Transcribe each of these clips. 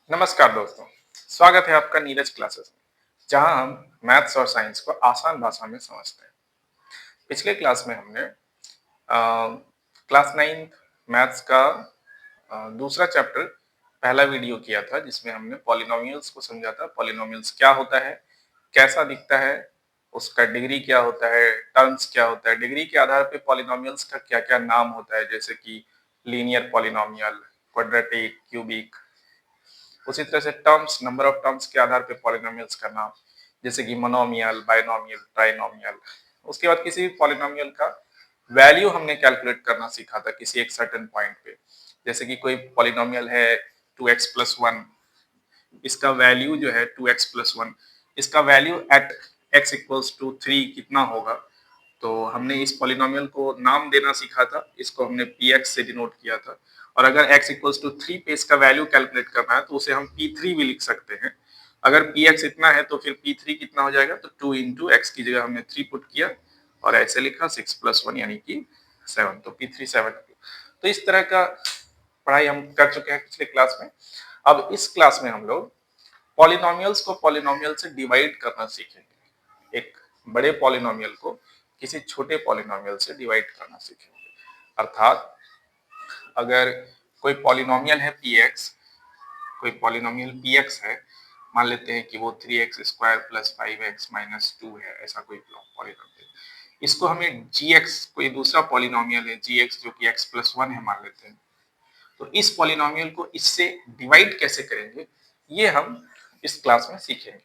नमस्कार दोस्तों, स्वागत है आपका नीरज क्लासेस में, जहां हम मैथ्स और साइंस को आसान भाषा में समझते हैं। पिछले क्लास में हमने क्लास 9 मैथ्स का दूसरा चैप्टर पहला वीडियो किया था, जिसमें हमने पॉलिनोमियल्स को समझा था। पॉलिनोमियल्स क्या होता है, कैसा दिखता है, उसका डिग्री क्या होता है, टर्म्स क्या होता है, डिग्री के आधार पे पॉलिनोमियल्स का क्या क्या नाम होता है, जैसे कि लीनियर पॉलिनोमियल, क्वाड्रेटिक, क्यूबिक। उसी तरह से टर्म्स, नंबर ऑफ टर्म्स के आधार पे पॉलिनोमियल्स का नाम, जैसे कि मोनोमियल, बाइनोमियल, ट्राइनोमियल। उसके बाद किसी भी पॉलिनोमियल का वैल्यू हमने कैलकुलेट करना सीखा था किसी एक सर्टेन पॉइंट पे। जैसे कि कोई पॉलिनोमियल है 2x+1, इसका वैल्यू जो है 2x+1, इसका वैल्यू एट x=3 कितना होगा। तो हमने इस पॉलिनोमियल को नाम देना सीखा था, इसको हमने px से डिनोट किया था। और अगर x=3 पे इसका वैल्यू कैलकुलेट करना है तो उसे हम p3 भी लिख सकते हैं। अगर px इतना है तो फिर p3 कितना हो जाएगा, तो 2 इंटू एक्स की जगह हमने 3 पुट किया और ऐसे लिखा 6+1 यानी कि 7, तो p3 7। तो इस तरह का पढ़ाई हम कर चुके हैं पिछले क्लास में। अब इस क्लास में हम लोग पॉलिनोमियल्स को पॉलिनोमियल से डिवाइड करना सीखेंगे। एक बड़े पॉलिनोमियल को किसी छोटे पॉलिनोमियल से डिवाइड करना सीखेंगे। अर्थात अगर कोई पॉलिनोमियल है px, कोई पॉलिनोमियल px है, मान लेते हैं कि वो 3x² + 5x - 2 है, ऐसा कोई पॉलिनोमियल। इसको हमें gx, कोई दूसरा पॉलिनोमियल है gx जो कि x+1 है मान लेते हैं, तो इस पॉलिनोमियल को इससे डिवाइड कैसे करेंगे, ये हम इस क्लास में सीखेंगे।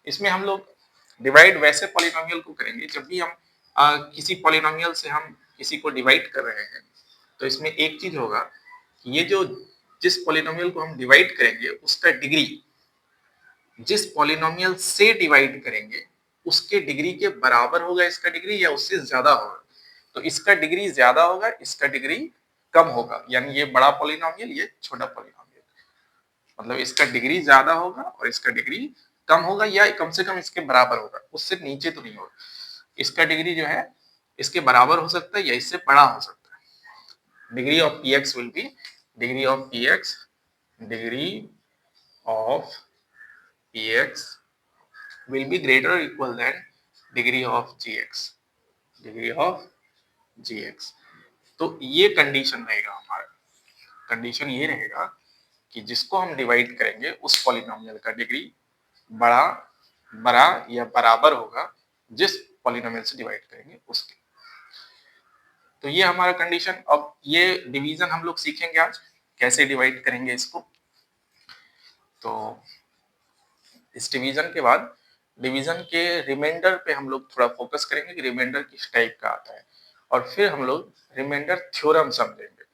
इसमें हम लोग डिवाइड वैसे पॉलिनोमियल को करेंगे जब भी हम किसी पॉलिनोमियल से हम किसी को डिवाइड कर रहे हैं, तो इसमें एक चीज होगा कि ये जो जिस पॉलिनोमियल को हम डिवाइड करेंगे उसका डिग्री, जिस पॉलिनोमियल से डिवाइड करेंगे उसके डिग्री के बराबर होगा इसका डिग्री, या उससे ज्यादा होगा। तो इसका डिग्री ज्यादा होगा, इसका डिग्री कम होगा, यानी ये बड़ा पॉलिनोमियल, ये छोटा पॉलिनोमियल। मतलब इसका डिग्री ज्यादा होगा और इसका डिग्री कम होगा, या कम से कम इसके बराबर होगा, उससे नीचे तो नहीं होगा। इसका डिग्री जो है इसके बराबर हो सकता है या इससे बड़ा हो सकता है। Degree of px will be degree of px, degree of px will be greater or equal than degree of gx, degree of gx। तो ये कंडीशन रहेगा हमारा। कंडीशन ये रहेगा कि जिसको हम डिवाइड करेंगे उस पॉलिनोमियल का डिग्री बड़ा बड़ा या बराबर होगा जिस पॉलिनोमियल से डिवाइड करेंगे उसके। तो ये हमारा कंडीशन। अब ये डिवीजन हम लोग सीखेंगे आज, कैसे डिवाइड करेंगे इसको। तो इस डिवीजन के बाद डिवीजन के रिमाइंडर पे हम लोग थोड़ा फोकस करेंगे कि रिमाइंडर किस टाइप का आता है, और फिर हम लोग रिमाइंडर थ्योरम समझेंगे।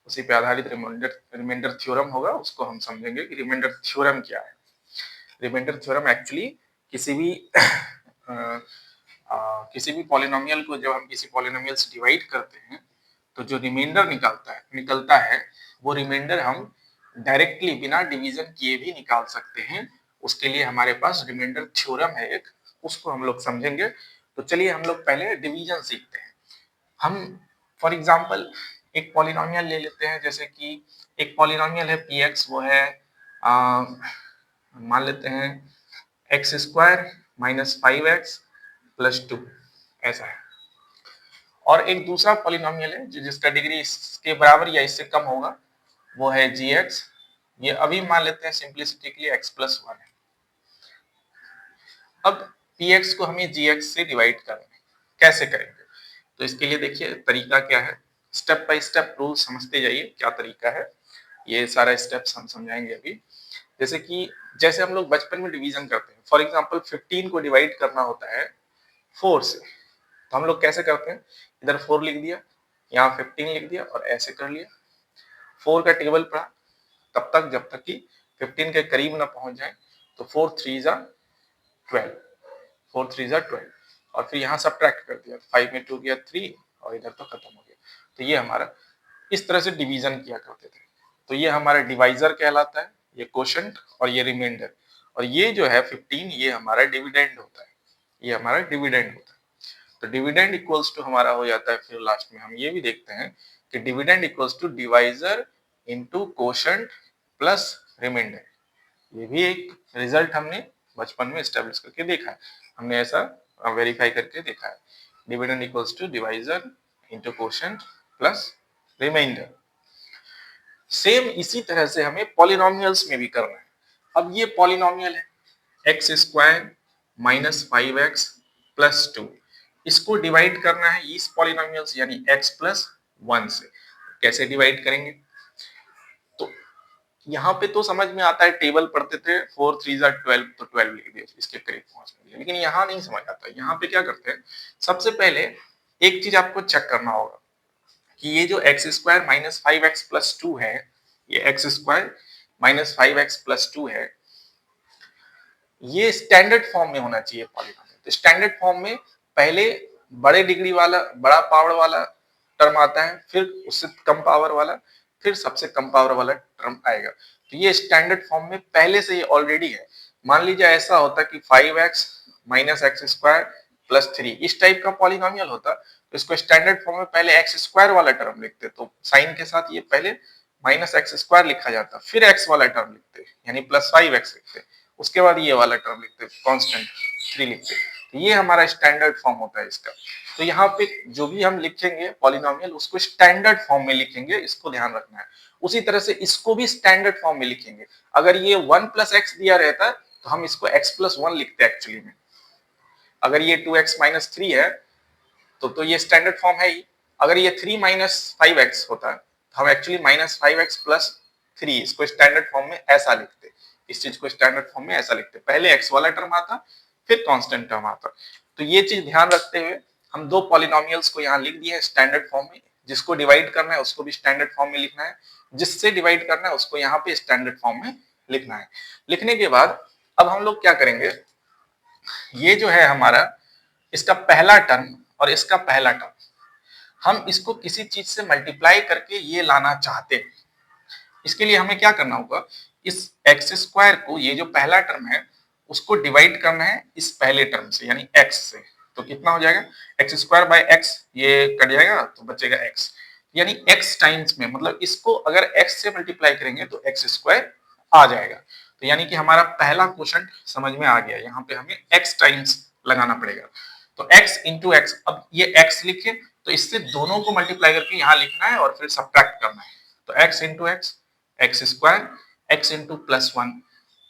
उसी पे आधारित रिमाइंडर रिमाइंडर थ्योरम होगा, उसको हम समझेंगे कि रिमाइंडर थ्योरम क्या है। रिमाइंडर थ्योरम एक्चुअली किसी भी किसी भी पॉलिनोमियल को जब हम किसी पॉलिनोमियल से डिवाइड करते हैं तो जो रिमाइंडर निकलता है वो रिमाइंडर हम डायरेक्टली बिना डिवीजन किए भी निकाल सकते हैं। उसके लिए हमारे पास रिमाइंडर थ्योरम है एक, उसको हम लोग समझेंगे। तो चलिए हम लोग पहले डिवीजन सीखते हैं। हम फॉर एग्जांपल एक पॉलिनोमियल ले लेते हैं, जैसे कि एक पॉलिनोमियल है px, वो है मान लेते हैं x² - 5x + 2, ऐसा है। और एक दूसरा पॉलिनोमियल है जिसका डिग्री इसके बराबर या इससे कम होगा, वो है gx। ये अभी मान लेते हैं सिंपलिसिटी के लिए x+1 है। अब px को हमें gx से डिवाइड करना है, कैसे करेंगे? तो इसके लिए देखिए तरीका क्या है, स्टेप बाय स्टेप रूल समझते जाइए क्या तरीका है। ये सारा स्टेप्स हम समझाएंगे अभी। जैसे हम लोग बचपन में डिवीजन करते हैं, फॉर एग्जांपल 15 को डिवाइड करना होता है 4 से, तो हम लोग कैसे करते हैं, इधर 4 लिख दिया, यहाँ 15 लिख दिया और ऐसे कर लिया। 4 का टेबल पढ़ा तब तक जब तक कि 15 के करीब ना पहुंच जाए। तो 4 3 12, 4 3 12, और फिर यहाँ सब्ट्रैक्ट कर दिया, 5 में 2 गया 3 और इधर तो खत्म हो गया। तो ये हमारा इस तरह से डिवीजन किया करते थे। तो ये हमारा डिवाइजर कहलाता है, ये क्वोशंट और ये रिमाइंडर। और ये जो है 15, ये हमारा डिविडेंड होता है, ये हमारा डिविडेंड होता है। तो डिविडेंड इक्वल्स टू हमारा हो जाता है, फिर लास्ट में हम ये भी देखते हैं कि dividend equals to divisor into quotient plus remainder. ये भी एक रिजल्ट हमने बचपन में एस्टेब्लिश करके देखा है, हमने ऐसा वेरीफाई करके देखा है। Dividend equals to divisor into quotient plus remainder. Same इसी तरह से हमें पॉलिनोमियल्स में भी करना है। अब ये पॉलिनोमियल है x square minus 5x plus 2, इसको डिवाइड करना है इस पॉलिनोमियल्स यानी x प्लस 1 से। कैसे डिवाइड करेंगे? तो यहाँ पे तो समझ में आता है, टेबल पढ़ते थे 4 3 12 तो 12 लिख दिया इसके करीब पहुंचने के लिए, लेकिन यहाँ नहीं समझ आता। यहाँ पे क्या करते हैं, सबसे पहले एक चीज आपको चेक करना होगा कि ये जो x square minus 5x plus 2 है, ये x square minus 5x plus 2 है, ये स्टैंडर्ड फॉर्म में होना चाहिए पॉलिनोमियल। तो स्टैंडर्ड फॉर्म में पहले बड़े डिग्री वाला, बड़ा पावर वाला टर्म आता है, फिर उससे कम पावर वाला, फिर सबसे कम पावर वाला टर्म आएगा। तो ये स्टैंडर्ड फॉर्म में पहले से ये ऑलरेडी है। मान लीजिए ऐसा होता कि 5x minus x square plus 3 इस टाइप का पॉलिनोमियल होता, तो इसको स्टैंडर्ड फॉर्म में पहले एक्स स्क्वायर वाला टर्म लिखते, तो साइन के साथ ये पहले माइनस एक्स स्क्वायर लिखा जाता, फिर एक्स वाला टर्म लिखते यानी प्लस 5x लिखते, उसके बाद ये वाला टर्म लिखते कांस्टेंट 3 लिखते। तो ये हमारा स्टैंडर्ड फॉर्म होता है इसका। तो यहाँ पे जो भी हम लिखेंगे पॉलिनोमियल उसको स्टैंडर्ड फॉर्म में लिखेंगे, इसको ध्यान रखना है। उसी तरह से इसको भी स्टैंडर्ड फॉर्म में लिखेंगे। अगर ये 1 प्लस एक्स दिया रहता तो हम इसको x प्लस 1 लिखते एक्चुअली में। अगर ये 2x माइनस 3 है तो ये स्टैंडर्ड फॉर्म है ही। अगर ये 3 माइनस 5x होता तो हम एक्चुअली माइनस 5x प्लस 3 इसको स्टैंडर्ड फॉर्म में ऐसा लिखते, इस चीज को स्टैंडर्ड फॉर्म में ऐसा लिखते, पहले x वाला टर्म आता फिर कांस्टेंट टर्म आता। तो ये चीज ध्यान रखते हुए हम दो पॉलिनोमियल्स को यहाँ लिख दिए स्टैंडर्ड फॉर्म में। जिसको डिवाइड करना है उसको भी स्टैंडर्ड फॉर्म में लिखना है, जिससे डिवाइड करना है उसको यहाँ पे स्टैंडर्ड फॉर्म में लिखना है। लिखने के बाद अब हम लोग क्या करेंगे, ये जो है हमारा इसका पहला टर्म और इसका पहला टर्म, हम इसको किसी चीज से मल्टीप्लाई करके ये लाना चाहते हैं। इसके लिए हमें क्या करना होगा, इस एक्स स्क्वायर को, ये जो पहला टर्म है उसको डिवाइड करना है इस पहले टर्म से यानी एक्स से। तो कितना हो जाएगा, एक्स स्क्वायर बाय एक्स, ये कट जाएगा तो बचेगा एक्स, यानी एक्स टाइम्स में, मतलब इसको अगर एक्स से मल्टीप्लाई करेंगे तो एक्स स्क्वायर आ जाएगा। तो यानी कि हमारा पहला क्वेश्चन समझ में आ गया। यहाँ पे हमें एक्स टाइम्स लगाना पड़ेगा। तो x इंटू एक्स, अब ये x लिखे तो इससे दोनों को मल्टीप्लाई करके यहाँ लिखना है और फिर सब्ट्रैक्ट करना है। तो x into x, x square, x into plus 1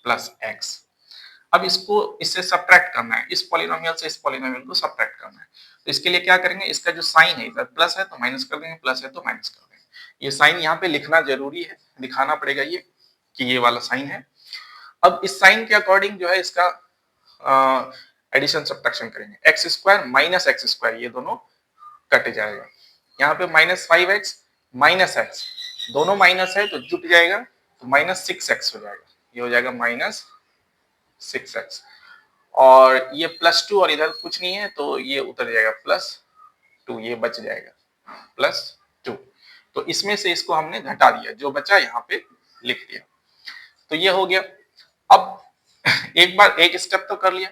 plus x. अब इसको इससे सब्ट्रैक्ट करना है, इस पॉलिनोमियल से इस पॉलिनोमियल को सब्ट्रैक्ट करना है। तो इसके लिए क्या करेंगे, इसका जो साइन है, इधर प्लस है तो माइनस कर देंगे, प्लस है तो माइनस कर देंगे। ये साइन यहाँ पे लिखना जरूरी है, दिखाना पड़ेगा ये कि ये वाला साइन है। अब इस साइन के अकॉर्डिंग जो है इसका एडिशन सब्ट्रैक्शन करेंगे। X square minus x square ये दोनों कट जाएगा। यहाँ पे माइनस 5x माइनस एक्स, दोनों माइनस है तो जुट जाएगा, तो माइनस 6x हो जाएगा, ये हो जाएगा माइनस 6x। और ये प्लस 2 और इधर कुछ नहीं है तो ये उतर जाएगा प्लस 2, ये बच जाएगा प्लस 2। तो इसमें से इसको हमने घटा दिया, जो बचा यहाँ पे लिख दिया। तो ये हो गया। अब एक बार एक स्टेप तो कर लिया,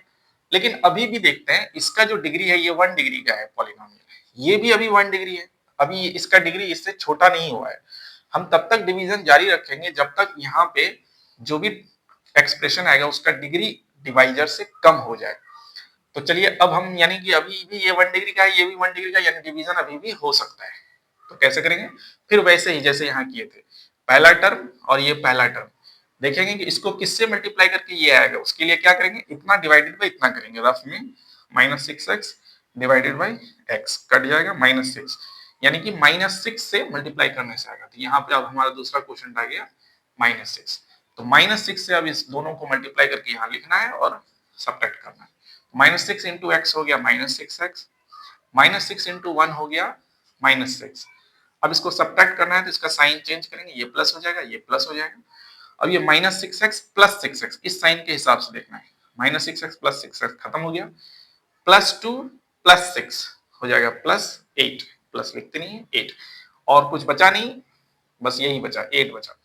लेकिन अभी भी देखते हैं इसका जो डिग्री है ये 1 डिग्री का है पॉलिनोमियल, ये भी अभी 1 डिग्री है, अभी इसका डिग्री इससे छोटा नहीं हुआ है। हम तब तक डिवीजन जारी रखेंगे जब तक यहाँ पे जो भी एक्सप्रेशन आएगा उसका डिग्री डिवाइजर से कम हो जाए। तो चलिए अब हम, यानी कि अभी भी ये 1 डिग्री का है, ये भी 1 डिग्री का, यानी डिवीजन अभी भी हो सकता है। तो कैसे करेंगे, फिर वैसे ही जैसे यहाँ किए थे, पहला टर्म और ये पहला टर्म, देखेंगे कि इसको किससे मल्टीप्लाई करके ये आएगा। उसके लिए क्या करेंगे, इतना डिवाइडेड बाई इतना करेंगे, रफ में minus 6x divided by x cut जाएगा माइनस 6, यानी कि माइनस 6 से मल्टीप्लाई करने से आएगा। तो यहाँ पे अब हमारा दूसरा क्वेश्चन आ गया माइनस 6। तो माइनस 6 से अब इस दोनों को मल्टीप्लाई करके यहाँ लिखना है और सब्ट्रैक्ट करना है। माइनस 6 इंटू एक्स हो गया माइनस 6x, माइनस 6 इंटू 1 हो गया माइनस 6। अब इसको सब्ट्रैक्ट करना है तो इसका साइन चेंज करेंगे, ये प्लस हो जाएगा, ये प्लस हो जाएगा। अब ये माइनस 6x प्लस 6x इस साइन के हिसाब से देखना है, माइनस 6x प्लस 6x खत्म हो गया, प्लस 2 प्लस 6 हो जाएगा प्लस 8, प्लस लिखते नहीं है 8, और कुछ बचा नहीं, बस यही बचा 8 बचा।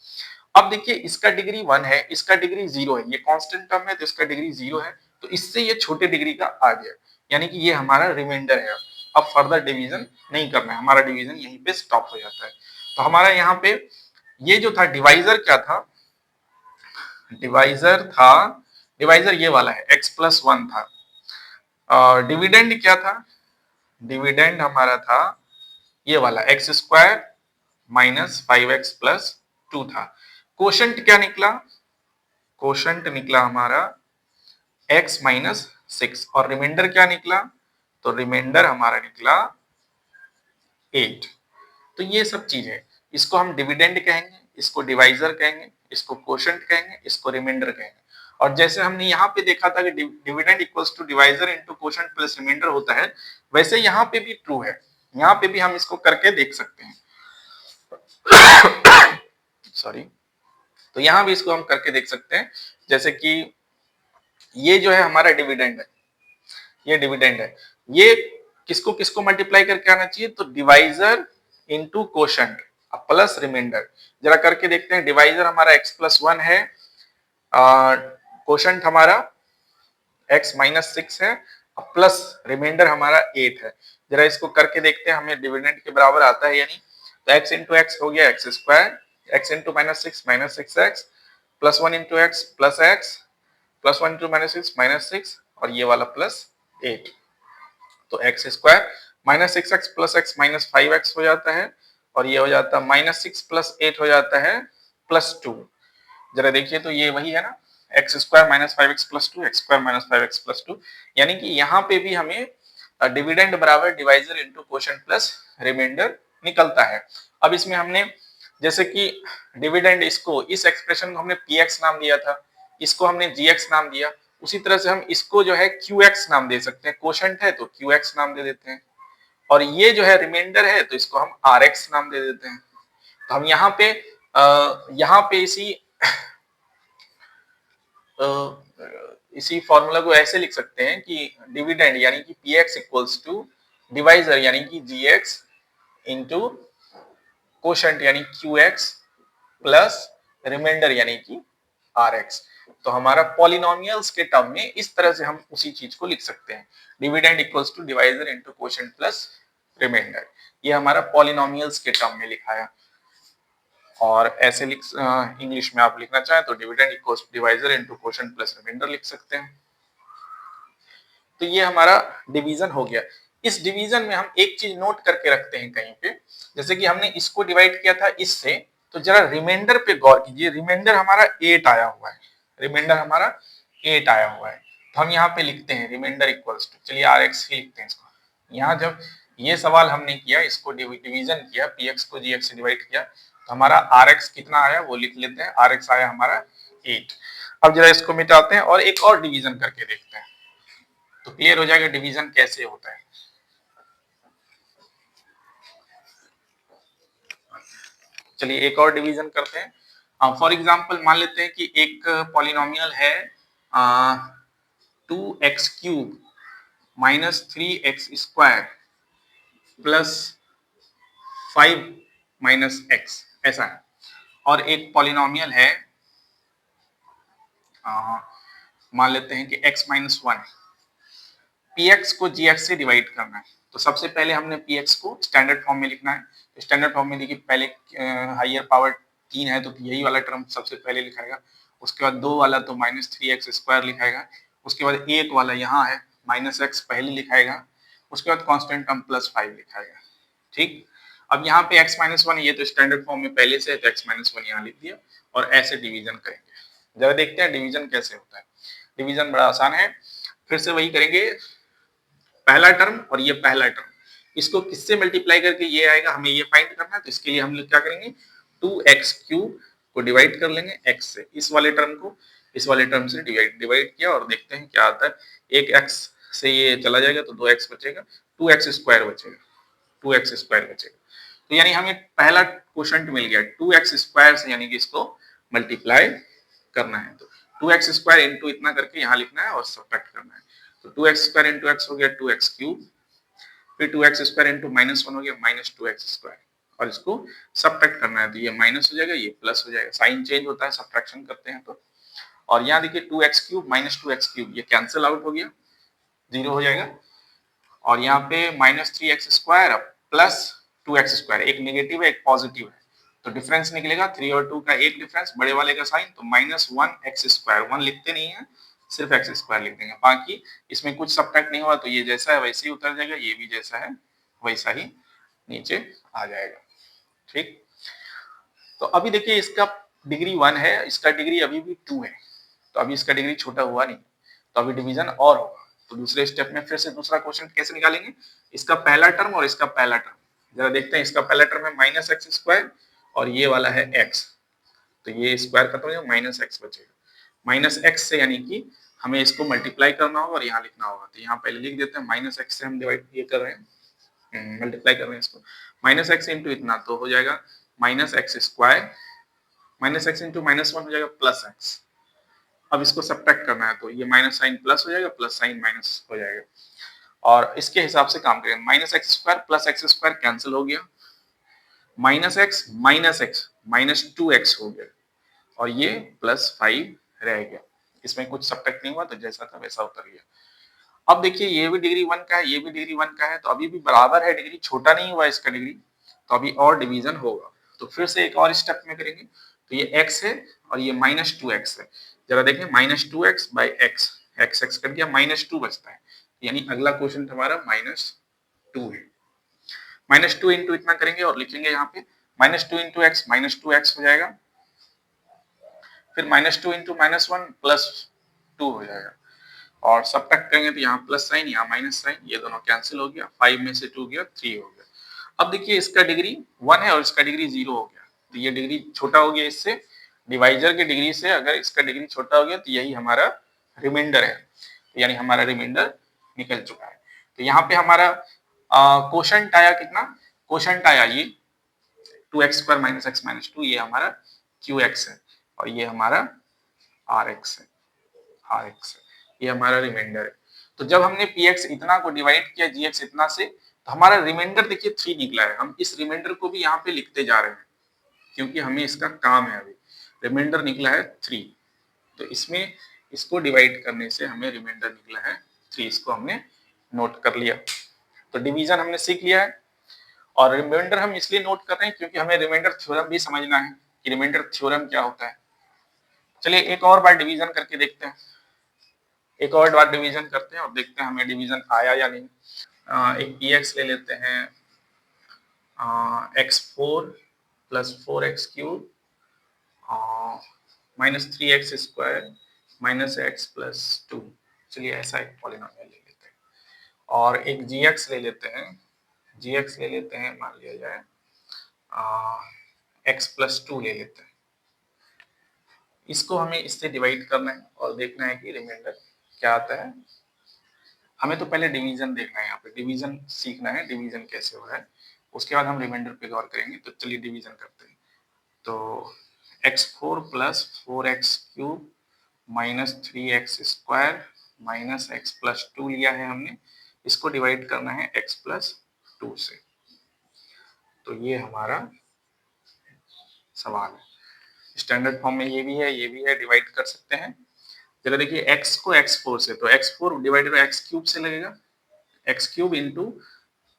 अब देखिए इसका डिग्री 1 है, इसका डिग्री 0 है, ये कांस्टेंट टर्म है तो इसका डिग्री 0 है, तो इससे ये छोटे डिग्री का आ गया, यानी कि ये हमारा रिमाइंडर है। अब फर्दर डिवीजन नहीं करना है, हमारा डिवीजन यहीं पे स्टॉप हो जाता है। तो हमारा यहाँ पे ये जो था डिवाइजर क्या था, डिवाइजर था, डिवाइजर ये वाला है x+1 था। और डिविडेंड क्या था? डिविडेंड हमारा था ये वाला x² माइनस 5x+2 था। कोशंट क्या निकला? कोशंट निकला हमारा x माइनस 6 और रिमाइंडर क्या निकला? तो रिमाइंडर हमारा निकला 8। तो ये सब चीज है, इसको हम डिविडेंड कहेंगे, इसको डिवाइजर कहेंगे, इसको कोशंट कहेंगे, इसको रिमाइंडर कहेंगे। और जैसे हमने यहाँ पे देखा था कि dividend equals to divisor into quotient plus remainder होता है, वैसे यहाँ पे भी ट्रू है। यहाँ पे भी हम इसको करके देख सकते हैं। सॉरी। तो यहाँ भी इसको हम करके देख सकते हैं, जैसे कि ये जो है हमारा डिविडेंड है, ये डिविडेंड है, ये किसको किसको मल्टीप्लाई करके आना चाहिए? तो divisor into quotient plus remainder. जरा करके देखते हैं। डिवाइजर हमारा x+1 है, कोशंट हमारा x-6 है, प्लस रिमाइंडर हमारा 8 है। जरा इसको करके देखते हैं हमें डिविडेंड के बराबर आता है या नहीं। तो x इंटू एक्स हो गया x², x into -6 -6x, +1 into x plus x, +1 into -6 -6 और ये वाला +8। तो x² -6x plus x -5x हो जाता है और ये हो जाता है -6 + 8 हो जाता है +2। जरा देखिए तो ये वही है ना, x² -5x + 2, x² -5x + 2। यानी कि यहाँ पे भी हमें डिविडेंड बराबर divisor into quotient plus remainder निकलता है। अब इसमें हमने जैसे कि डिविडेंड, इसको इस एक्सप्रेशन को हमने px नाम दिया था, इसको हमने gx नाम दिया, उसी तरह से हम इसको जो है qx नाम दे सकते हैं। कोशंट है तो qx नाम दे देते हैं, और ये जो है रिमाइंडर है तो इसको हम rx नाम दे देते हैं। तो हम यहाँ पे इसी फॉर्मूला को ऐसे लिख सकते हैं कि डिविडेंड यानी कि px इक्वल्स टू डिवाइजर यानी कि gx इंटू कोशंट यानी qx प्लस रिमाइंडर यानी कि rx। तो हमारा पॉलिनोमियल्स के टर्म में इस तरह से हम उसी चीज को लिख सकते हैं, dividend equals to divisor into quotient plus remainder. ये हमारा पॉलिनोमियल्स के टर्म में लिखा है। और ऐसे लिख इंग्लिश में आप लिखना चाहें तो dividend equals to divisor into quotient plus remainder लिख सकते हैं। तो ये हमारा डिवीजन हो गया। इस डिवीजन में हम एक चीज नोट करके रखते हैं कहीं पे, जैसे कि हमने इसको डिवाइड किया था इससे, तो जरा रिमाइंडर पे गौर कीजिए। रिमाइंडर हमारा 8 आया हुआ है, रिमाइंडर हमारा 8 आया हुआ है। तो हम यहाँ पे लिखते हैं रिमाइंडर इक्वल्स टू, चलिए rx ही लिखते हैं इसको। यहाँ जब ये सवाल हमने किया, इसको डिवीजन किया, px को gx से डिवाइड किया, तो हमारा rx कितना आया वो लिख लेते हैं। rx आया हमारा 8। अब जरा इसको मिटाते हैं और एक और डिवीजन करके देखते हैं, तो क्लियर हो जाएगा डिवीजन कैसे होता है। चलिए एक और डिवीजन करते हैं। फॉर एग्जांपल मान लेते हैं कि एक पॉलिनोमियल है 2x³ -3x² प्लस 5 - x, ऐसा है। और एक पॉलिनोमियल है मान लेते हैं कि x-1। px को gx से डिवाइड करना है, तो सबसे पहले हमने px को स्टैंडर्ड फॉर्म में लिखना है। स्टैंडर्ड फॉर्म में देखिए, पहले हायर पावर 3 है तो यही वाला टर्म सबसे पहले लिखाएगा, उसके बाद 2 वाला तो -3x² लिखाएगा, उसके बाद 1 वाला यहाँ है -x पहले लिखाएगा, उसके बाद कांस्टेंट टर्म +5 लिखाएगा। ठीक। अब यहाँ पे x-1 ये तो स्टैंडर्ड फॉर्म में पहले से है तो x-1 यहाँ लिख दिया और ऐसे डिवीजन करेंगे। जरा देखते हैं डिवीजन कैसे होता है। डिवीजन बड़ा आसान है, फिर से वही करेंगे, पहला टर्म और ये पहला टर्म, इसको किससे मल्टीप्लाई करके ये आएगा हमें ये फाइंड करना है। तो इसके लिए हम लोग क्या करेंगे, 2x³ को डिवाइड कर लेंगे x से, इस वाले टर्म को इस वाले टर्म से डिवाइड किया और देखते हैं क्या आता है। एक x से ये चला जाएगा तो 2x बचेगा, 2x² बचेगा, 2x² बचेगा। तो यानी हमें पहला क्वोशंट मिल गया 2x² से, यानी कि इसको मल्टीप्लाई करना है। तो 2x² इंटू इतना करके यहाँ लिखना है और सब्ट्रैक्ट करना है। तो 2x² इंटू x हो गया 2x³, फिर 2x² इंटू -1 हो गया -2x², और इसको सब्ट्रैक्ट करना है। तो ये माइनस हो जाएगा, ये प्लस हो जाएगा, साइन चेंज होता है सब्ट्रैक्शन करते हैं तो। और यहाँ देखिए 2x³ -2x³ ये कैंसिल आउट हो गया, 0 हो जाएगा। और यहाँ पे -3x² प्लस 2x², एक नेगेटिव है एक पॉजिटिव है, तो डिफरेंस निकलेगा 3 और 2 का एक डिफरेंस, बड़े वाले का साइन, तो -1x², 1 लिखते नहीं है, सिर्फ x² लिख देंगे। बाकी इसमें कुछ सब्ट्रैक्ट नहीं हुआ तो ये जैसा है वैसे ही उतर जाएगा, ये भी जैसा है वैसा ही नीचे आ जाएगा। ठीक, तो अभी देखिए इसका डिग्री 1 है, इसका डिग्री अभी भी 2 है, तो अभी इसका डिग्री छोटा हुआ नहीं, तो अभी डिवीजन और होगा। तो दूसरे स्टेप में फिर से दूसरा क्वेश्चन कैसे निकालेंगे, इसका पहला टर्म और इसका पहला टर्म जरा देखते हैं। इसका पहला टर्म है -x² और ये वाला है x, तो ये स्क्वायर खत्म हो जाएगा, -x बचेगा। -x से यानी कि हमें इसको मल्टीप्लाई करना होगा और यहाँ लिखना होगा, तो यहाँ पहले लिख देते हैं -x से हम डिवाइड ये कर रहे हैं, मल्टीप्लाई कर रहे हैं इसको, -x इंटू इतना तो हो जाएगा -x², -x इंटू -1 हो जाएगा +x। अब इसको सब्ट्रैक्ट करना है तो ये माइनस साइन प्लस हो जाएगा, प्लस साइन माइनस हो जाएगा, और इसके हिसाब से काम करेंगे। -x² प्लस x² कैंसिल हो गया, -x -2x हो गया, और ये +5 रह गया। इसमें कुछ सब्ट्रैक्ट नहीं हुआ तो जैसा था वैसा उतर गया। अब देखिए ये भी डिग्री 1 का है, ये भी डिग्री 1 का है, तो अभी भी बराबर है डिग्री, छोटा नहीं हुआ इसका डिग्री, तो अभी और डिवीजन होगा। तो फिर से एक और स्टेप में करेंगे, तो ये x है और ये -2x है। जरा देखें -2x बाई x, x कर दिया, -2 बचता है, यानी अगला क्वेश्चन हमारा -2 है। -2 इंटू इतना करेंगे और लिखेंगे यहाँ पे -2 इंटू एक्स, -2x हो जाएगा, फिर -2 इंटू -1 +2 हो जाएगा, और सब्ट्रैक्ट करेंगे तो यहाँ प्लस साइन यहाँ माइनस साइन, ये दोनों कैंसिल हो गया, 5 में से 2 गया 3 हो गया। अब देखिए इसका डिग्री 1 है और इसका डिग्री 0 हो गया, तो ये डिग्री छोटा हो गया इससे, डिवाइजर की डिग्री से अगर इसका डिग्री छोटा हो गया तो यही हमारा रिमाइंडर है, तो यानी हमारा रिमाइंडर निकल चुका है। तो यहाँ पे हमारा कोशंट आया कितना, कोशंट आया ये 2x² - x - 2, ये हमारा qx है और ये हमारा rx है, rx है, ये हमारा रिमाइंडर है। तो जब हमने px इतना को डिवाइड किया gx इतना से, तो हमारा रिमाइंडर देखिए 3 निकला है। हम इस रिमाइंडर को भी यहाँ पे लिखते जा रहे हैं क्योंकि हमें इसका काम है। अभी रिमाइंडर निकला है 3, तो इसमें इसको डिवाइड करने से हमें रिमाइंडर निकला है 3, इसको हमने नोट कर लिया। तो डिवीजन हमने सीख लिया है, और रिमाइंडर हम इसलिए नोट कर रहे हैं क्योंकि हमें रिमाइंडर थ्योरम भी समझना है कि रिमाइंडर थ्योरम क्या होता है। चलिए एक और बार डिवीजन करके देखते हैं, एक और बार डिवीजन करते हैं और देखते हैं हमें डिवीजन आया या नहीं। एक px ले लेते हैं, x4 + 4x³ -3x² -x + 2, चलिए ऐसा एक पॉलिनोमियल ले लेते हैं। और एक gx ले लेते हैं, gx ले लेते हैं, मान लिया जाए x + 2 ले लेते हैं। इसको हमें इससे डिवाइड करना है और देखना है कि रिमाइंडर क्या आता है। हमें तो पहले डिवीजन देखना है, यहाँ पे डिवीजन सीखना है, डिवीजन कैसे हो रहा है, उसके बाद हम रिमाइंडर पे गौर करेंगे। तो चलिए डिवीजन करते हैं। तो x4 + 4x³ -3x² -x + 2 लिया है हमने, इसको डिवाइड करना है x + 2 से। तो ये हमारा सवाल है। स्टैंडर्ड फॉर्म में ये भी है, ये भी है, डिवाइड कर सकते हैं। चलो देखिए x को x4 से, तो x4 डिवाइडेड बाई x³ से लगेगा, x³ इंटू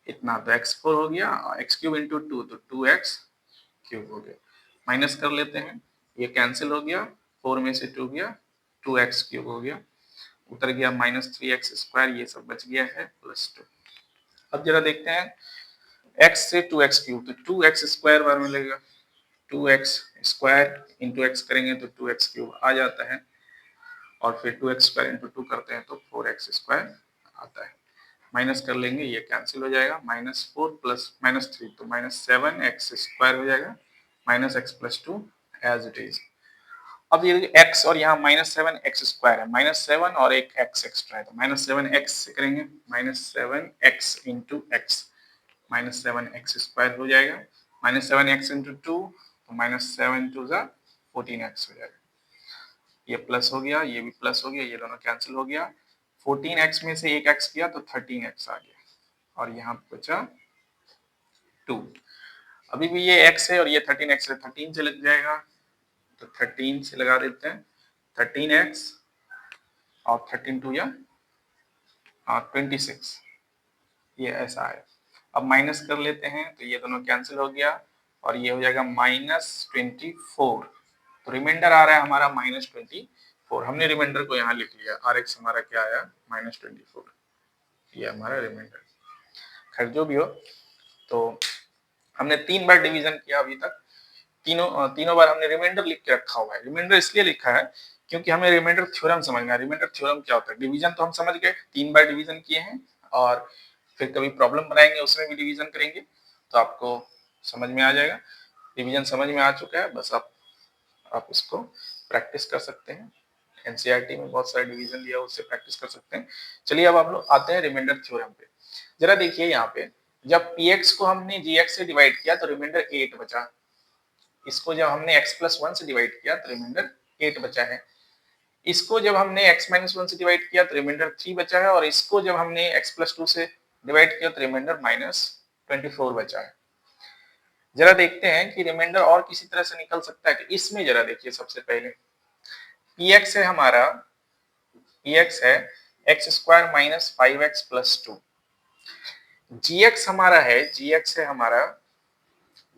इतना, तो x4 हो गया, x³ इंटू 2 तो 2x³ हो गया। माइनस कर लेते हैं, ये कैंसिल हो गया, 4 में से 2 गया, 2x³ हो गया, उतर गया -3x², ये सब बच गया है +2। अब जरा देखते हैं x से 2x³ तो 2x² बार मिलेगा, 2x² इंटू x करेंगे तो 2x³ आ जाता है, और फिर 2x² इंटू 2 करते हैं तो 4x² आता है। माइनस कर लेंगे, ये कैंसिल हो जाएगा, -4 + -3 तो -7x² हो जाएगा, -x + 2 एज इट इज। अब ये x और यहाँ -7x² है, -7 और एक x एक्स्ट्रा है, तो -7x से करेंगे, -7x इंटू x, -7x² हो जाएगा, -7x इंटू 2 तो -7 2 14x हो जाएगा। ये प्लस हो गया, ये भी प्लस हो गया, ये दोनों कैंसिल हो गया, 14x में से एक x गया तो 13x आ गया, और यहाँ बचा 2। अभी भी ये x है और ये 13x है, 13 से लग जाएगा, तो 13 से लगा देते हैं, 13x और 13 2 या 26, ये ऐसा है। अब माइनस कर लेते हैं तो ये दोनों कैंसिल हो गया, और ये हो जाएगा -24। तो रिमाइंडर आ रहा है हमारा -24। हमने रिमाइंडर को यहाँ लिख लिया, RX हमारा क्या आया -24, ये हमारा रिमाइंडर। खैर जो भी हो, तो हमने 3 बार डिवीजन किया अभी तक, तीनों बार हमने रिमाइंडर लिख के रखा हुआ है। रिमाइंडर इसलिए लिखा है क्योंकि हमें रिमाइंडर थ्योरम समझना है। रिमाइंडर थ्योरम क्या होता है? डिवीजन तो हम समझ गए, 3 बार डिवीजन किए हैं, और फिर कभी प्रॉब्लम बनाएंगे उसमें भी डिवीजन करेंगे, तो आपको समझ में आ जाएगा। डिवीजन समझ में आ चुका है, बस आप उसको प्रैक्टिस कर सकते हैं। एनसीईआरटी में बहुत सारे डिवीजन दिया, उससे प्रैक्टिस कर सकते हैं। चलिए अब आप लोग आते हैं रिमाइंडर थ्योरम पे। जरा देखिए यहाँ पे, जब px को हमने gx से डिवाइड किया तो रिमाइंडर 8 बचा। इसको जब हमने x+1 से डिवाइड किया तो रिमाइंडर 8 बचा है। इसको जब हमने x-1 से डिवाइड किया तो रिमाइंडर 3 बचा है, और इसको जब हमने x+2 से डिवाइड किया तो रिमाइंडर -24 बचा है। जरा देखते हैं कि रिमाइंडर और किसी तरह से निकल सकता है कि इसमें जरा देखिए, सबसे पहले px है हमारा, px है x² - 5x+2। gx हमारा है, gx है हमारा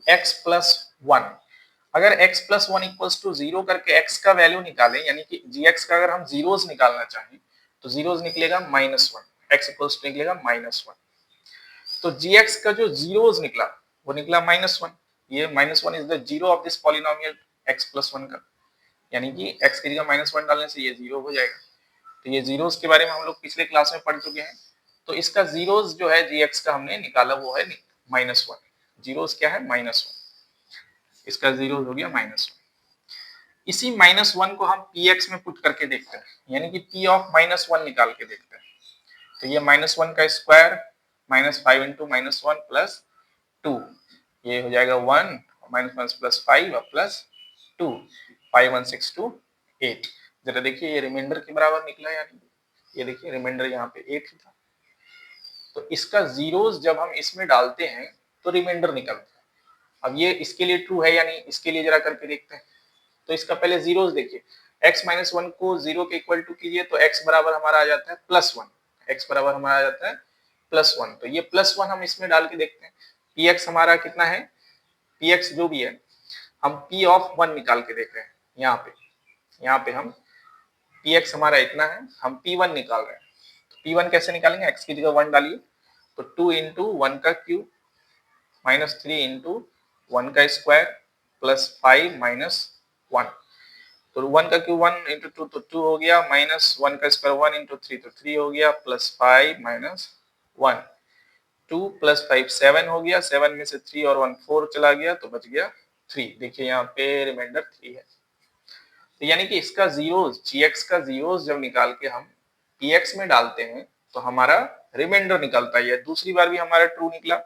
x+1। अगर x+1 इक्वल्स टू 0 करके x का वैल्यू निकालें, यानी कि gx का अगर हम जीरोस निकालना चाहें तो जीरोस निकलेगा -1, x इक्वल्स टू निकलेगा -1। तो gx का जो जीरोस निकला वो निकला -1। ये -1 is the zero of this polynomial x+1 का, यानी कि x की जगह -1 डालने से ये जीरो हो जाएगा। तो ये जीरोस के बारे में हम लोग पिछले क्लास में पढ़ चुके हैं। तो इसका जीरोस जो है gx का हमने निकाला वो है -1। जीरोस क्या है? -1। इसका जीरोस हो गया -1। इसी -1 को हम px में पुट करके देखते हैं, यानी कि p ऑफ -1 निकाल के देखते हैं। तो ये -1 का स्क्वायर -5 इंटू -1 प्लस 2, ये हो जाएगा 1 -1 प्लस 5 और प्लस 2, 5 1 6 2 8। जरा देखिए ये रिमाइंडर के बराबर निकला, यानी ये देखिए रिमाइंडर यहाँ पे 8 था। तो इसका जीरोस जब हम इसमें डालते हैं तो रिमाइंडर निकलता है। अब ये इसके लिए ट्रू है, यानी इसके लिए जरा करके देखते हैं। तो इसका पहले जीरोस देखिए, x-1 को 0 के इक्वल टू कीजिए तो x बराबर हमारा आ जाता है +1, x बराबर हमारा आ जाता है +1। तो ये +1 हम इसमें डाल के देखते हैं। px हमारा कितना है? px जो भी है, हम p ऑफ 1 निकाल के देख रहे हैं। यहाँ पे हम px हमारा इतना है, हम p1 निकाल रहे हैं। तो p1 कैसे निकालेंगे? x की जगह 1 डालिए, तो 2 इंटू 1 का क्यूब -3 इंटू 1 का स्क्वायर प्लस 5 -1। तो 1 का क्यूब 1 इंटू 2 तो 2 हो गया, -1 का स्क्वायर 1 इंटू 3 तो 3 हो गया, प्लस 5 -1, 2 प्लस 5 7 हो गया, 7 में से 3 और 1 4 चला गया तो बच गया 3। देखिए यहाँ पे रिमाइंडर 3 है। तो यानी कि इसका जीरोस, gx का जीरोस जब निकाल के हम px में डालते हैं तो हमारा रिमाइंडर निकलता है। दूसरी बार भी हमारा ट्रू निकला।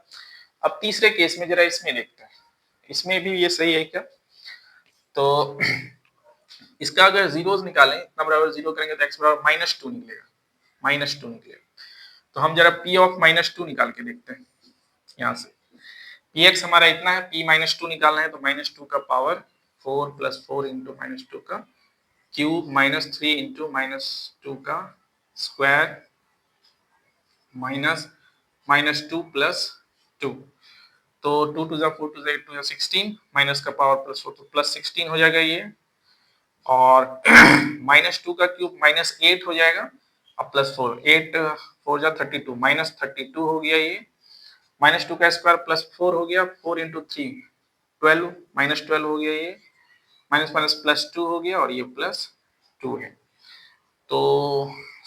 अब तीसरे केस में जरा इसमें देखते हैं, इसमें भी ये सही है क्या? तो इसका अगर जीरोस निकालें, इतना बराबर 0 करेंगे तो x बराबर -2 निकलेगा, -2 निकलेगा। तो हम जरा p ऑफ -2 निकाल के देखते हैं। यहाँ से px हमारा इतना है, p -2 निकालना है तो -2 का पावर 4 प्लस 4 इंटू -2 का क्यूब -3 इंटू -2 का स्क्वायर -2 प्लस 2। तो 2 2 4 2 8 2 16, माइनस का पावर प्लस 4 तो प्लस 16 हो जाएगा ये, और -2 का क्यूब -8 हो जाएगा, अब प्लस 4, 8 4 जा 32, -32 हो गया ये, -2 का स्क्वायर प्लस 4 हो गया, 4 इंटू 3 12, -12 हो गया ये, माइनस माइनस प्लस 2 हो गया, और ये प्लस 2 है। तो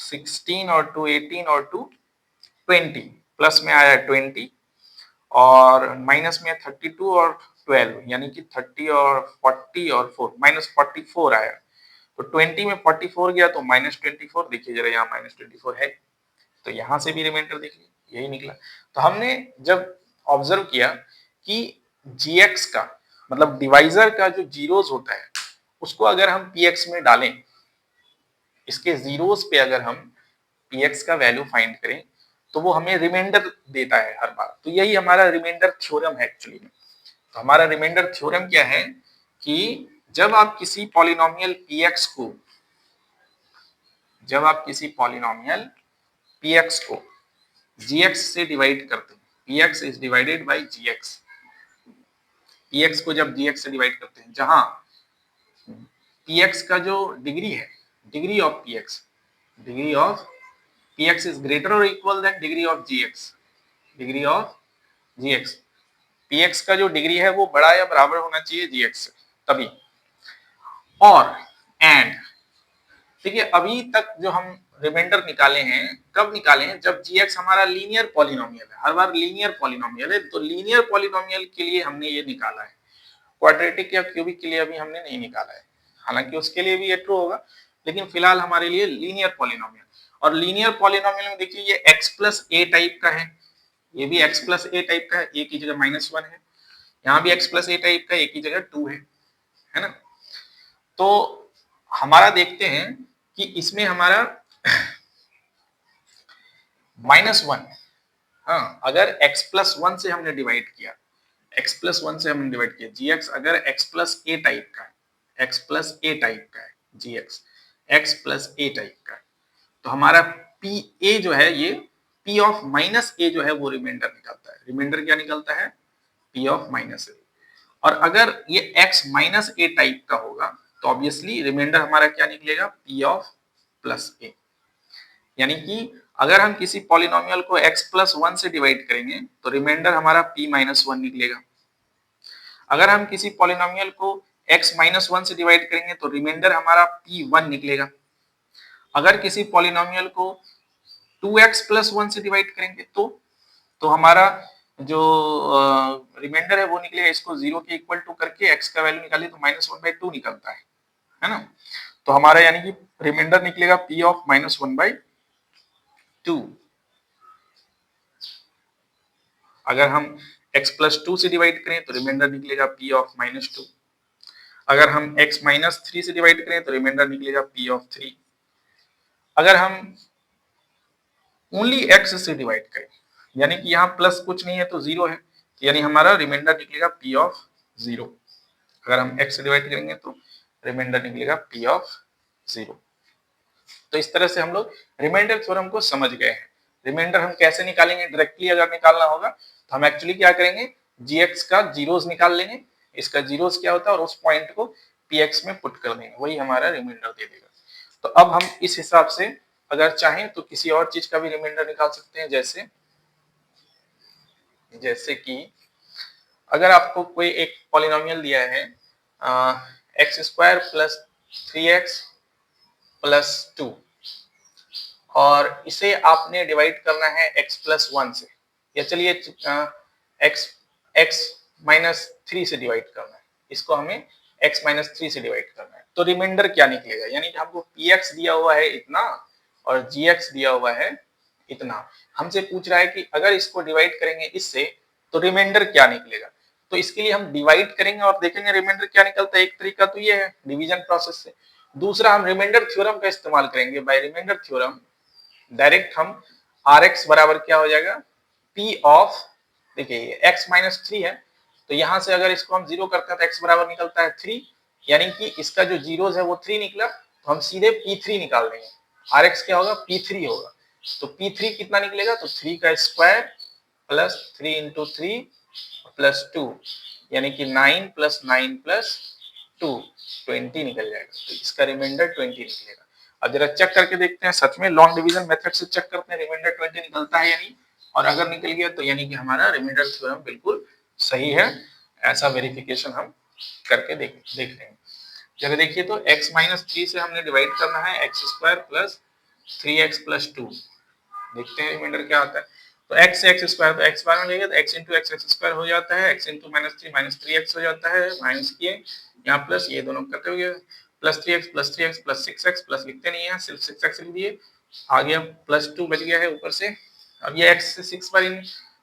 16 और 2 18 और 2 20, प्लस में आया 20, और माइनस में 32 और 12, यानी कि 30 और 40 और 4, -44 आया। तो 20 में 44 गया तो -24, देखिए जरा यहाँ -24 है, तो यहाँ से भी रिमाइंडर देखिए यही निकला। तो हमने जब ऑब्जर्व किया कि gx का मतलब डिवाइजर का जो जीरोस होता है उसको अगर हम px में डालें, इसके जीरोस पे अगर हम px का वैल्यू फाइंड करें तो वो हमें रिमाइंडर देता है हर बार। तो यही हमारा रिमाइंडर थ्योरम है एक्चुअली में। तो हमारा रिमाइंडर थ्योरम क्या है कि जब आप किसी पॉलिनोमियल px को, जब आप किसी पॉलिनोमियल px को gx से डिवाइड करते हैं, px is divided by gx, px को जब gx से डिवाइड करते हैं, जहां px का जो डिग्री है, degree of px is greater और equal than degree of gx, px का जो डिग्री है वो बड़ा या बराबर होना चाहिए gx से, तभी। और एंड ठीक है, अभी तक जो हम रिमाइंडर निकाले हैं, कब निकाले हैं? जब gx हमारा लीनियर पॉलिनोमियल है, हर बार लीनियर पॉलिनोमियल है, तो लीनियर पॉलिनोमियल के लिए हमने ये निकाला है। क्वाड्रेटिक या क्यूबिक के लिए अभी हमने नहीं निकाला है, हालांकि उसके लिए भी ये ट्रू होगा, लेकिन फिलहाल हमारे लिए लीनियर पॉलिनोमियल। और लीनियर पॉलिनोमियल में देखिए ये x प्लस ए टाइप का है, ये भी x प्लस ए टाइप का है, ए की जगह -1 है, यहाँ भी x प्लस ए टाइप का, ए की जगह 2 है ना। तो हमारा देखते हैं कि इसमें हमारा -1, हाँ, अगर x प्लस 1 से हमने डिवाइड किया, x प्लस 1 से हमने डिवाइड किया, gx अगर x प्लस ए टाइप का है, x प्लस ए टाइप का है, gx x प्लस ए टाइप का है, तो हमारा p a जो है, ये p ऑफ माइनस a जो है वो रिमाइंडर निकलता है। रिमाइंडर क्या निकलता है? p of minus a। और अगर ये x माइनस a टाइप का होगा तो ऑब्वियसली रिमाइंडर हमारा क्या निकलेगा? p of plus a। यानी कि अगर हम किसी पॉलिनोमियल को x प्लस 1 से डिवाइड करेंगे तो रिमाइंडर हमारा p माइनस 1 निकलेगा। अगर हम किसी पॉलिनोमियल को x माइनस 1 से डिवाइड करेंगे तो रिमाइंडर हमारा p1 निकलेगा। अगर किसी पॉलिनोमियल को 2x प्लस 1 से डिवाइड करेंगे तो हमारा जो रिमाइंडर है वो निकलेगा, इसको 0 के इक्वल टू करके x का वैल्यू निकालिए तो -1/2 निकलता है ना। तो हमारा यानी कि रिमाइंडर निकलेगा p ऑफ -1/2। अगर हम x प्लस 2 से डिवाइड करें तो रिमाइंडर निकलेगा p ऑफ -2। अगर हम x माइनस 3 से डिवाइड करें तो रिमाइंडर निकलेगा p ऑफ 3। अगर हम ओनली x से डिवाइड करें, यानी कि यहाँ प्लस कुछ नहीं है तो 0 है, यानी हमारा रिमाइंडर निकलेगा p ऑफ 0। अगर हम x से डिवाइड करेंगे तो रिमाइंडर निकलेगा p ऑफ 0। तो इस तरह से हम लोग रिमाइंडर थ्योरम को समझ गए हैं। रिमाइंडर हम कैसे निकालेंगे? डायरेक्टली अगर निकालना होगा तो हम एक्चुअली क्या करेंगे, gx का जीरोस निकाल लेंगे, इसका जीरोस क्या होता है, और उस पॉइंट को px में पुट कर देंगे, वही हमारा रिमाइंडर दे देगा। तो अब हम इस हिसाब से अगर चाहें तो किसी और चीज का भी रिमाइंडर निकाल सकते हैं, जैसे कि अगर आपको कोई एक पॉलिनोमियल दिया है x² प्लस 3x प्लस 2 और इसे आपने डिवाइड करना है x प्लस 1 से, या चलिए x माइनस 3 से डिवाइड करना है, इसको हमें x माइनस 3 से डिवाइड करना है, तो रिमाइंडर क्या निकलेगा? यानी कि हमको px दिया हुआ है इतना और gx दिया हुआ है इतना, हमसे पूछ रहा है कि अगर इसको डिवाइड करेंगे इससे तो रिमाइंडर क्या निकलेगा। तो इसके लिए हम डिवाइड करेंगे और देखेंगे रिमाइंडर क्या निकलता है। एक तरीका तो ये है डिवीजन प्रोसेस से, दूसरा हम रिमाइंडर थ्योरम का इस्तेमाल करेंगे। बाय रिमाइंडर थ्योरम डायरेक्ट हम Rx बराबर क्या हो जाएगा, P ऑफ, देखिए x माइनस 3 है तो यहां से अगर इसको हम 0 करते हैं तो x बराबर निकलता है 3, यानी कि इसका जो जीरोस है वो 3 निकला, तो हम सीधे P3 निकाल देंगे। Rx क्या होगा, P3 होगा। तो P3 कितना निकलेगा, तो 3 का स्क्वायर प्लस 3 इंटू 3 प्लस 2, यानी कि 9 प्लस 9 प्लस 2 20 निकल जाएगा। तो इसका रिमाइंडर 20 निकलेगा। अब जरा चेक करके देखते हैं, सच में लॉन्ग डिवीजन मेथड से चेक करते हैं रिमाइंडर 20 निकलता है या नहीं, और अगर निकल गया तो यानी कि हमारा रिमाइंडर थ्योरम बिल्कुल सही है। ऐसा वेरिफिकेशन हम करके देख रहे हैं। जरा देखिए तो x माइनस 3 से हमने डिवाइड करना है x² प्लस 3x प्लस 2, देखते हैं रिमाइंडर क्या आता है। तो x से x स्क्वायर, तो x बार में लेंगे तो x इंटू x स्क्वायर हो जाता है, x इंटू माइनस 3x हो जाता है, माइनस किए यहाँ प्लस, ये दोनों करते हुए plus 3x plus 6x, plus लिखते नहीं है सिर्फ 6x लिख दिए, आ गया प्लस 2 बच गया है ऊपर से। अब ये x से 6 बार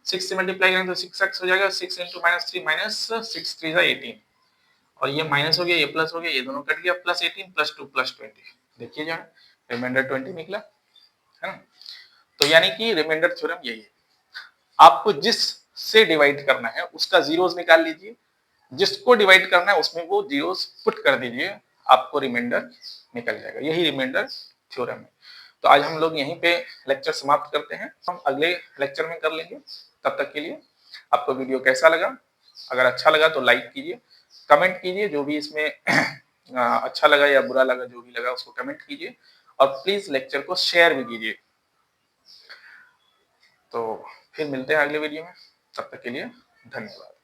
6 से मल्टीप्लाई करेंगे तो 6x हो जाएगा, 6 इंटू माइनस 3 माइनस 6 3 18, और ये माइनस हो गया, ये प्लस हो गया, ये दोनों कट गया, प्लस 18 प्लस 2 प्लस 20, देखिए जरा रिमाइंडर 20 निकला है ना। तो यानी कि रिमाइंडर थ्योरम यही है, आपको जिस से डिवाइड करना है उसका जीरोस निकाल लीजिए, जिसको डिवाइड करना है उसमें वो जीरोस पुट कर दीजिए, आपको रिमाइंडर निकल जाएगा। यही रिमाइंडर थ्योरम है। तो आज हम लोग यहीं पे लेक्चर समाप्त करते हैं, हम अगले लेक्चर में कर लेंगे। तब तक के लिए आपको वीडियो कैसा लगा अगर अच्छा लगा तो लाइक कीजिए, कमेंट कीजिए, जो भी इसमें अच्छा लगा या बुरा लगा, जो भी लगा उसको कमेंट कीजिए और प्लीज लेक्चर को शेयर भी कीजिए। तो फिर मिलते हैं अगले वीडियो में, तब तक के लिए धन्यवाद।